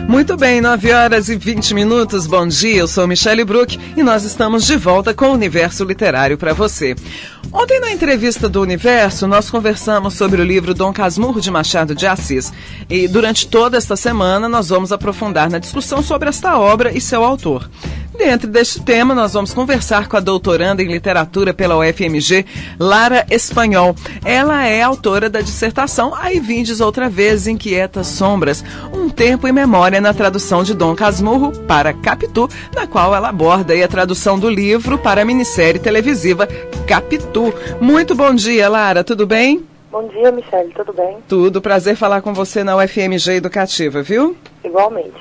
Muito bem, 9h20. Bom dia, eu sou Michele Bruck e nós estamos de volta com o Universo Literário para você. Ontem, na entrevista do Universo, nós conversamos sobre o livro Dom Casmurro de Machado de Assis. E durante toda esta semana, nós vamos aprofundar na discussão sobre esta obra e seu autor. Dentro deste tema, nós vamos conversar com a doutoranda em literatura pela UFMG, Lara Espanhol. Ela é autora da dissertação Aí Vindes Outra Vez, Inquietas Sombras, um tempo em memória na tradução de Dom Casmurro para Capitu, na qual ela aborda a tradução do livro para a minissérie televisiva Capitu. Muito bom dia, Lara, tudo bem? Bom dia, Michele, tudo bem? Tudo, prazer falar com você na UFMG Educativa, viu? Igualmente.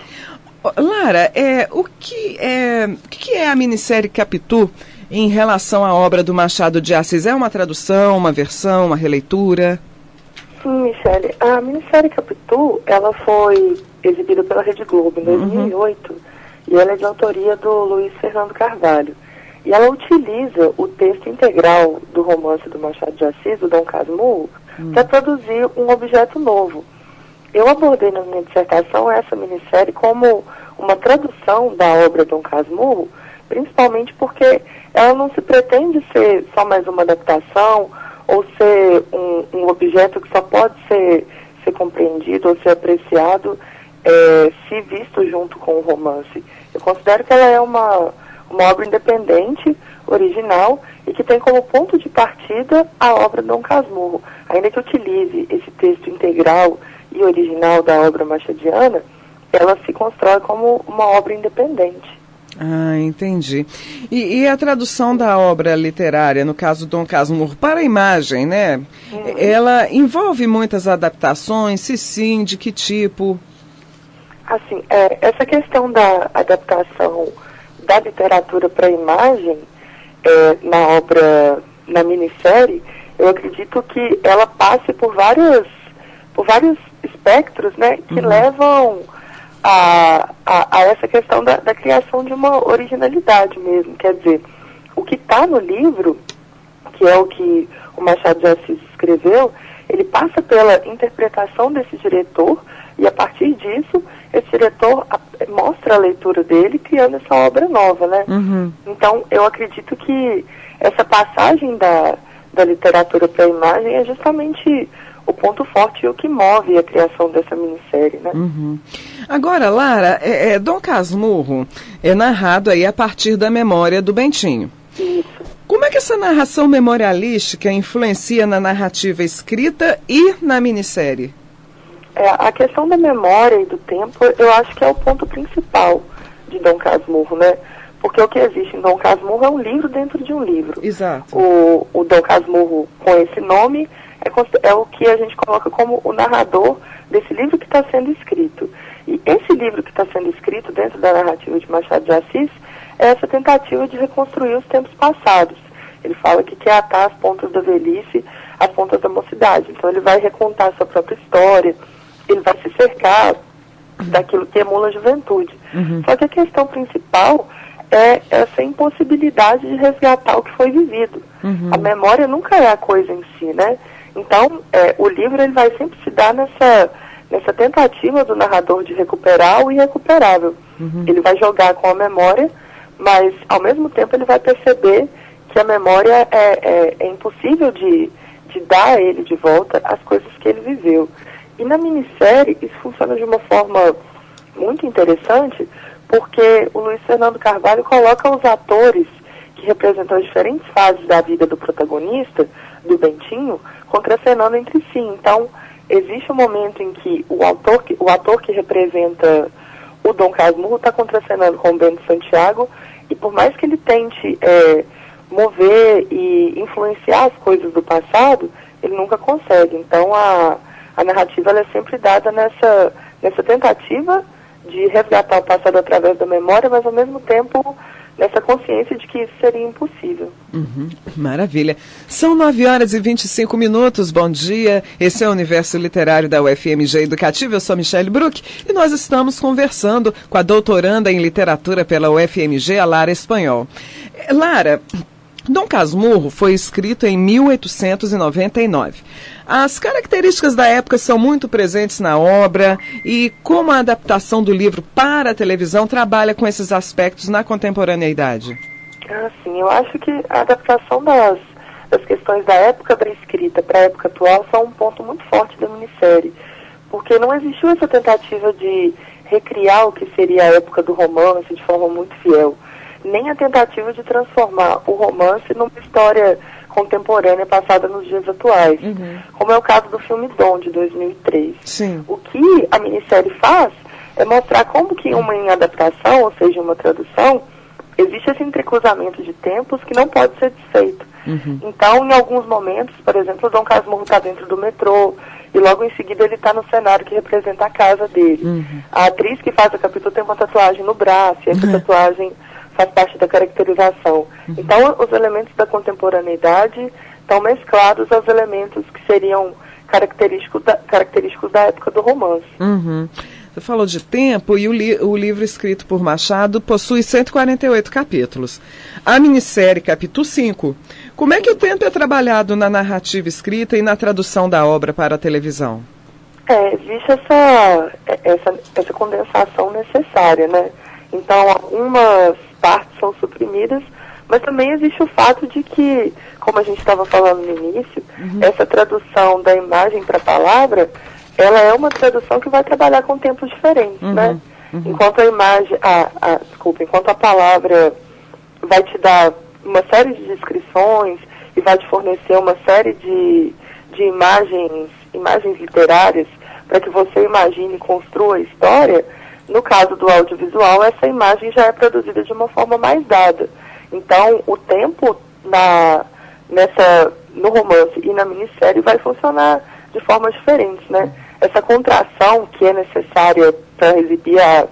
Lara, o que é a minissérie Capitu em relação à obra do Machado de Assis? É uma tradução, uma versão, uma releitura? Sim, Michele. A minissérie Capitu, ela foi exibida pela Rede Globo em 2008 e ela é de autoria do Luiz Fernando Carvalho. E ela utiliza o texto integral do romance do Machado de Assis, o Dom Casmurro, para produzir um objeto novo. Eu abordei na minha dissertação essa minissérie como uma tradução da obra Dom Casmurro, principalmente porque ela não se pretende ser só mais uma adaptação ou ser um objeto que só pode ser compreendido ou ser apreciado se visto junto com o romance. Eu considero que ela é uma obra independente, original, e que tem como ponto de partida a obra Dom Casmurro. Ainda que utilize esse texto integral e original da obra machadiana, ela se constrói como uma obra independente. Ah, entendi. E a tradução da obra literária, no caso Dom Casmurro, para a imagem, né? Ela envolve muitas adaptações, se sim, de que tipo? Assim, essa questão da adaptação da literatura para a imagem na obra, na minissérie, eu acredito que ela passe por vários espectros, né, que levam a essa questão da criação de uma originalidade mesmo. Quer dizer, o que está no livro, que é o que o Machado de Assis escreveu, ele passa pela interpretação desse diretor e, a partir disso, esse diretor mostra a leitura dele, criando essa obra nova, né? Então, eu acredito que essa passagem da literatura para a imagem é justamente o ponto forte e o que move a criação dessa minissérie, né? Agora, Lara, Dom Casmurro é narrado aí a partir da memória do Bentinho. Isso. Como é que essa narração memorialística influencia na narrativa escrita e na minissérie? A questão da memória e do tempo, eu acho que é o ponto principal de Dom Casmurro, né? Porque o que existe em Dom Casmurro é um livro dentro de um livro. Exato. O Dom Casmurro, com esse nome, é o que a gente coloca como o narrador desse livro que está sendo escrito. E esse livro que está sendo escrito dentro da narrativa de Machado de Assis é essa tentativa de reconstruir os tempos passados. Ele fala que quer atar as pontas da velhice às pontas da mocidade. Então ele vai recontar a sua própria história, ele vai se cercar daquilo que emula a juventude. Só que a questão principal é essa impossibilidade de resgatar o que foi vivido. A memória nunca é a coisa em si, né? Então, o livro ele vai sempre se dar nessa tentativa do narrador de recuperar o irrecuperável. Ele vai jogar com a memória, mas, ao mesmo tempo, ele vai perceber que a memória é impossível de dar a ele de volta as coisas que ele viveu. E na minissérie, isso funciona de uma forma muito interessante, porque o Luiz Fernando Carvalho coloca os atores que representam as diferentes fases da vida do protagonista, do Bentinho, contracenando entre si. Então, existe um momento em que o ator que representa o Dom Casmurro está contracenando com o Bento Santiago, e por mais que ele tente mover e influenciar as coisas do passado, ele nunca consegue. Então, a narrativa ela é sempre dada nessa tentativa de resgatar o passado através da memória, mas ao mesmo tempo nessa consciência de que isso seria impossível. Maravilha. São 9h25. Bom dia. Esse é o Universo Literário da UFMG Educativa. Eu sou Michele Bruck e nós estamos conversando com a doutoranda em literatura pela UFMG, a Lara Espanhol. Lara, Dom Casmurro foi escrito em 1899. As características da época são muito presentes na obra e como a adaptação do livro para a televisão trabalha com esses aspectos na contemporaneidade? Sim, eu acho que a adaptação das questões da época da escrita para a época atual são um ponto muito forte da minissérie, porque não existiu essa tentativa de recriar o que seria a época do romance de forma muito fiel, nem a tentativa de transformar o romance numa história contemporânea passada nos dias atuais, como é o caso do filme Dom, de 2003. Sim. O que a minissérie faz é mostrar como que uma adaptação, ou seja, uma tradução, existe esse entrecruzamento de tempos que não pode ser desfeito. Então, em alguns momentos, por exemplo, o Dom Casmurro está dentro do metrô, e logo em seguida ele está no cenário que representa a casa dele. A atriz que faz a Capitu tem uma tatuagem no braço, e essa tatuagem faz parte da caracterização. Então, os elementos da contemporaneidade estão mesclados aos elementos que seriam característicos da época do romance. Você falou de tempo e o livro escrito por Machado possui 148 capítulos. A minissérie Capitu 5. Como é que o tempo é trabalhado na narrativa escrita e na tradução da obra para a televisão? Existe essa condensação necessária, né? Então, algumas partes são suprimidas, mas também existe o fato de que, como a gente estava falando no início, essa tradução da imagem para a palavra, ela é uma tradução que vai trabalhar com tempos diferentes, né? Enquanto a imagem, enquanto a palavra vai te dar uma série de descrições e vai te fornecer uma série de imagens literárias para que você imagine e construa a história, no caso do audiovisual, essa imagem já é produzida de uma forma mais dada. Então, o tempo no romance e na minissérie vai funcionar de formas diferentes, né? Essa contração que é necessária para exibir a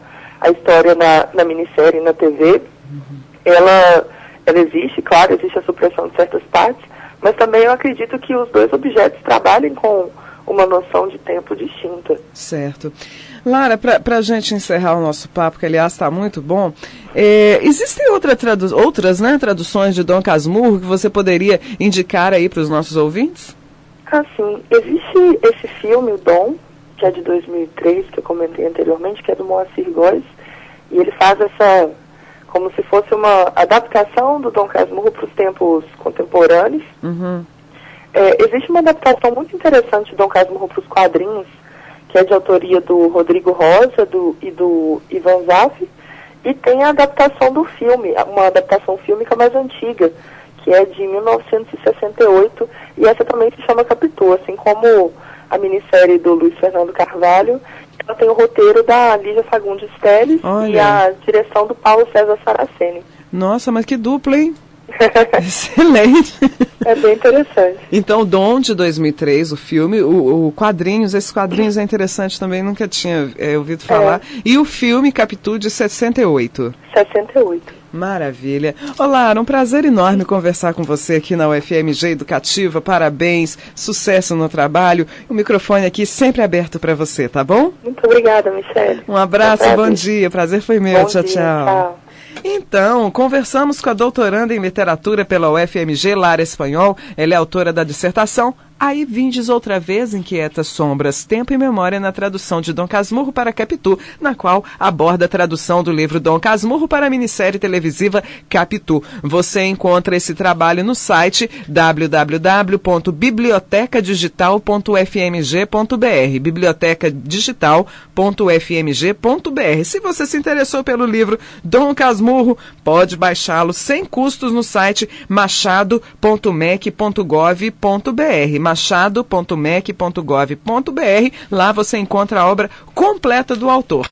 história na minissérie e na TV, ela existe, claro, existe a supressão de certas partes, mas também eu acredito que os dois objetos trabalhem com uma noção de tempo distinta. Certo. Lara, para a gente encerrar o nosso papo, que aliás está muito bom, existem outras traduções de Dom Casmurro que você poderia indicar aí para os nossos ouvintes? Sim. Existe esse filme, o Dom, que é de 2003, que eu comentei anteriormente, que é do Moacir Góes, e ele faz como se fosse uma adaptação do Dom Casmurro para os tempos contemporâneos. Existe uma adaptação muito interessante de Dom Casmurro para os quadrinhos, que é de autoria do Rodrigo Rosa e do Ivan Zaff, e tem a adaptação do filme, uma adaptação fílmica mais antiga, que é de 1968, e essa também se chama Capitu, assim como a minissérie do Luiz Fernando Carvalho. Ela tem o roteiro da Lígia Fagundes Telles e a direção do Paulo César Saraceni. Nossa, mas que dupla, hein? Excelente. É bem interessante. Então, Dom, de 2003, o filme, esses quadrinhos é interessante também, nunca tinha ouvido falar. E o filme Capitu, de 68. 68. Maravilha. Olá, um prazer enorme conversar com você aqui na UFMG Educativa. Parabéns, sucesso no trabalho. O microfone aqui sempre aberto para você, tá bom? Muito obrigada, Michele. Um abraço, bom dia. O prazer foi meu. Tchau, tchau. Então, conversamos com a doutoranda em literatura pela UFMG, Lara Espanhol. Ela é autora da dissertação Aí Vindes Outra Vez, Inquietas Sombras, Tempo e Memória na tradução de Dom Casmurro para Capitu, na qual aborda a tradução do livro Dom Casmurro para a minissérie televisiva Capitu. Você encontra esse trabalho no site www.bibliotecadigital.fmg.br, bibliotecadigital.fmg.br. Se você se interessou pelo livro Dom Casmurro, pode baixá-lo sem custos no site machado.mec.gov.br, machado.mec.gov.br. Lá você encontra a obra completa do autor.